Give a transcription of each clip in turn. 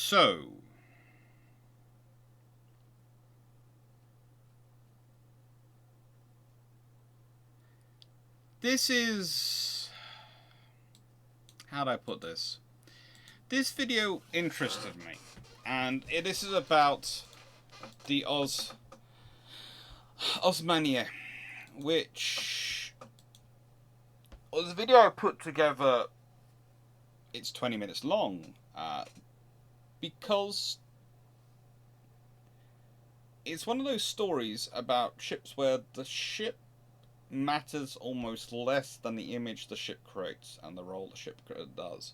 So, this is... how do I put this? This video interested me, and this is about the Osmaniye, which was a video I put together. It's 20 minutes long, because it's one of those stories about ships where the ship matters almost less than the image the ship creates and the role the ship does.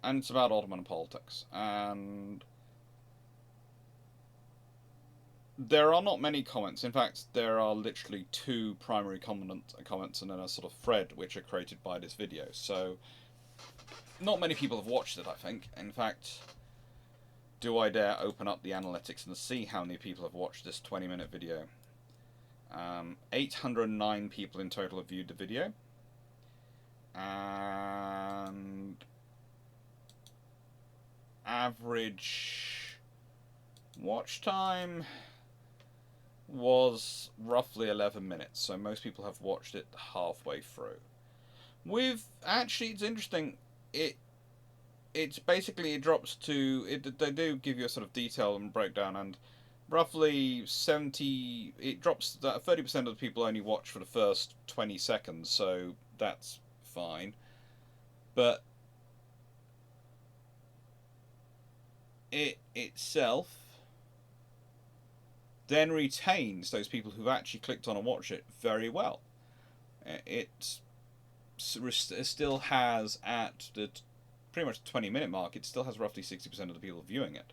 And it's about Ottoman politics. And there are not many comments. In fact, there are literally two primary comments and then a sort of thread which are created by this video. So, not many people have watched it, I think. In fact, do I dare open up the analytics and see how many people have watched this 20-minute video? 809 people in total have viewed the video. And average watch time was roughly 11 minutes, so most people have watched it halfway through. Actually, it's interesting, it's basically, it drops to, they do give you a sort of detail and breakdown, and roughly 70, it drops that 30% of the people only watch for the first 20 seconds, so that's fine. But it itself then retains those people who've actually clicked on and watched it very well. It still has, at the pretty much 20-minute mark, it still has roughly 60% of the people viewing it.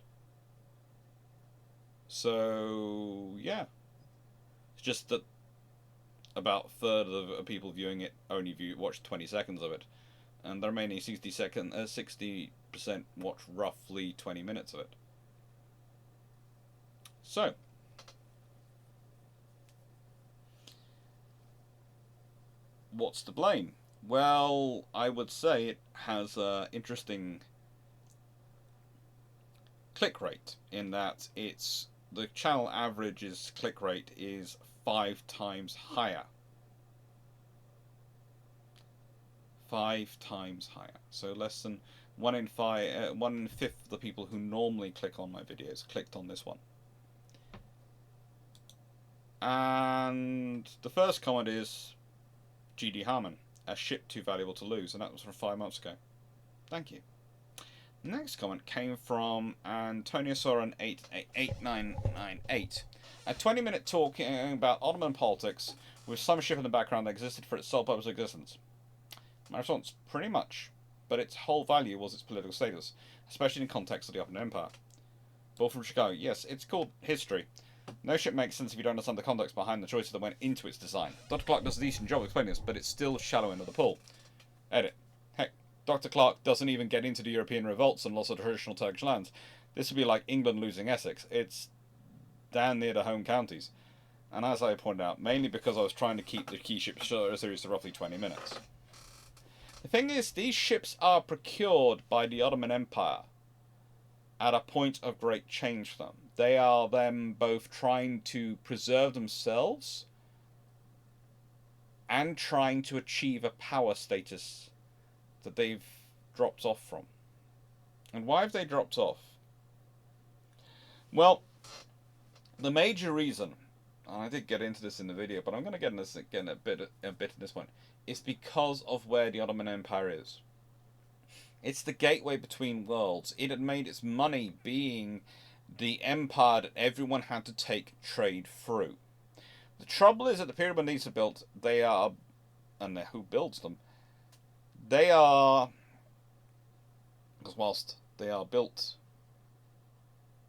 So, yeah. It's just that about a third of the people viewing it only watch 20 seconds of it. And the remaining 60% watch roughly 20 minutes of it. So, what's to blame? Well, I would say it has an interesting click rate in that the channel average's click rate is 5 times higher. 5 times higher. So less than 1 in 5 of the people who normally click on my videos clicked on this one. And the first comment is GD Harmon, a ship too valuable to lose, and that was from 5 months ago. Thank you. The next comment came from Antonio Soren 8998. A 20-minute talk about Ottoman politics with some ship in the background that existed for its sole purpose of existence. My response, pretty much, but its whole value was its political status, especially in context of the Ottoman Empire. Bull from Chicago, yes, it's called history. No ship makes sense if you don't understand the context behind the choices that went into its design. Dr. Clarke does a decent job explaining this, but it's still shallow end of the pool. Edit. Heck, Dr. Clarke doesn't even get into the European revolts and loss of traditional Turkish lands. This would be like England losing Essex. It's down near the home counties. And as I pointed out, mainly because I was trying to keep the key ship series to roughly 20 minutes. The thing is, these ships are procured by the Ottoman Empire at a point of great change for them. They are them both trying to preserve themselves and trying to achieve a power status that they've dropped off from. And why have they dropped off? Well, the major reason, and I did get into this in the video, but I'm going to get into this again a bit in this one, is because of where the Ottoman Empire is. It's the gateway between worlds. It had made its money being the empire that everyone had to take trade through. The trouble is, at the period when these are built, they are, and who builds them, they are, because whilst they are built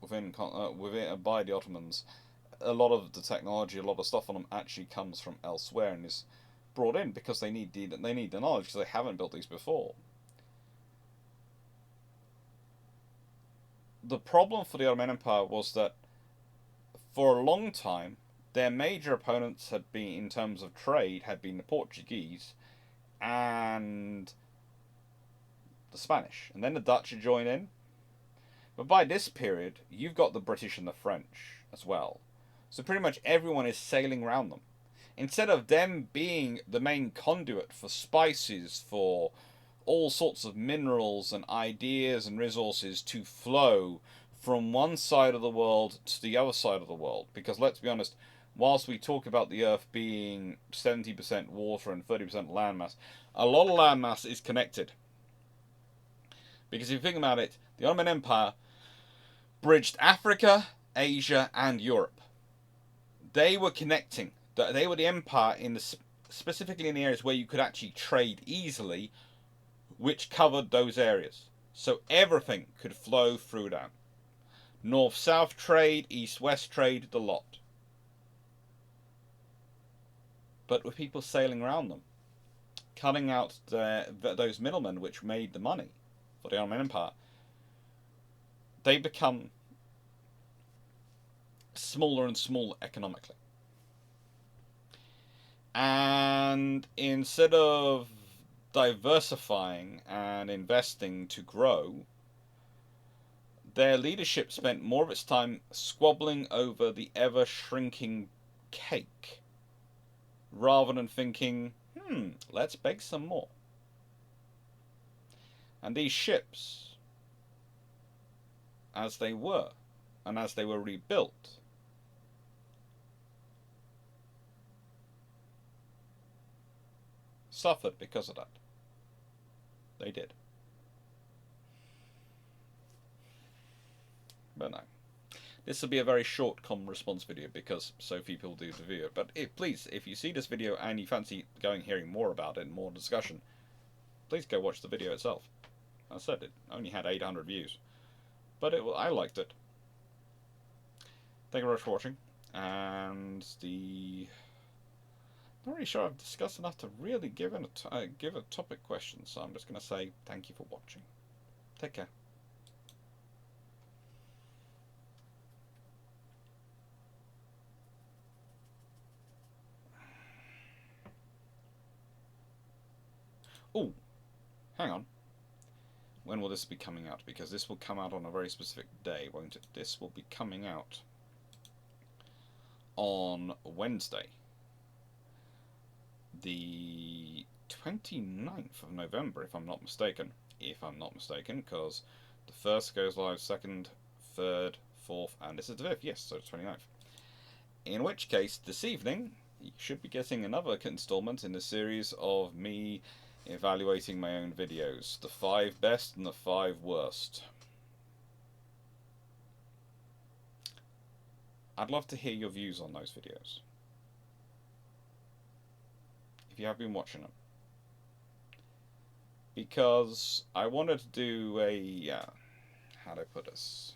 by the Ottomans, a lot of the technology, a lot of stuff on them actually comes from elsewhere and is brought in because they need the knowledge, because they haven't built these before. The problem for the Ottoman Empire was that for a long time their major opponents had been, in terms of trade, had been the Portuguese and the Spanish, and then the Dutch had joined in. But by this period, you've got the British and the French as well. So pretty much everyone is sailing around them. Instead of them being the main conduit for spices, for all sorts of minerals and ideas and resources to flow from one side of the world to the other side of the world. Because let's be honest, whilst we talk about the Earth being 70% water and 30% landmass, a lot of landmass is connected. Because if you think about it, the Ottoman Empire bridged Africa, Asia, and Europe. They were connecting. They were the empire in the specifically in the areas where you could actually trade easily, which covered those areas. So everything could flow through them. North-south trade, east-west trade, the lot. But with people sailing around them, cutting out those middlemen which made the money for the Ottoman Empire, they become smaller and smaller economically. And instead of diversifying and investing to grow, their leadership spent more of its time squabbling over the ever-shrinking cake, rather than thinking, let's bake some more. And these ships, as they were, and as they were rebuilt, suffered because of that. They did. But no. This will be a very short common response video because so few people do the video. But please, if you see this video and you fancy hearing more about it and more discussion, please go watch the video itself. I said it only had 800 views, but I liked it. Thank you very much for watching, and not really sure I've discussed enough to really give a topic question, so I'm just going to say thank you for watching. Take care. Oh, hang on. When will this be coming out? Because this will come out on a very specific day, won't it? This will be coming out on Wednesday, the 29th of November, if I'm not mistaken. Because the first goes live, second, third, fourth, and this is the fifth. Yes, so it's 29th. In which case, this evening, you should be getting another installment in the series of me evaluating my own videos. The 5 best and the 5 worst. I'd love to hear your views on those videos, if you have been watching them. Because I wanted to do how do I put this?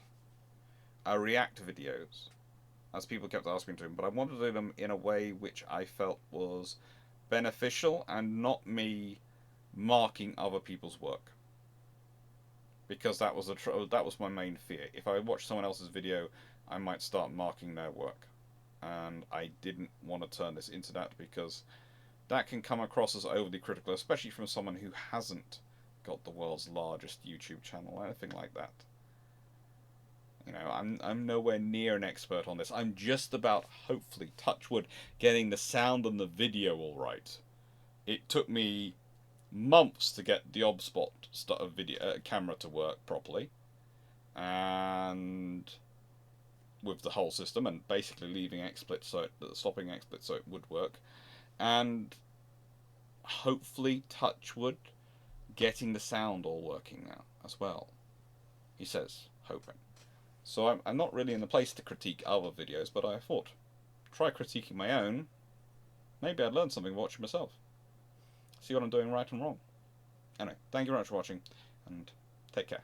A react videos, as people kept asking to them, but I wanted to do them in a way which I felt was beneficial and not me marking other people's work. Because that was my main fear. If I watched someone else's video, I might start marking their work, and I didn't want to turn this into that, because that can come across as overly critical, especially from someone who hasn't got the world's largest YouTube channel or anything like that. You know, I'm nowhere near an expert on this. I'm just about, hopefully, touch wood, getting the sound and the video all right. It took me months to get the OBSpot camera to work properly, and with the whole system, and basically leaving XSplit stopping XSplit so it would work, and hopefully, touch wood, getting the sound all working now as well. He says, hoping. So I'm not really in the place to critique other videos, but I thought, try critiquing my own. Maybe I'd learn something watching myself. See what I'm doing right and wrong. Anyway, thank you very much for watching, and take care.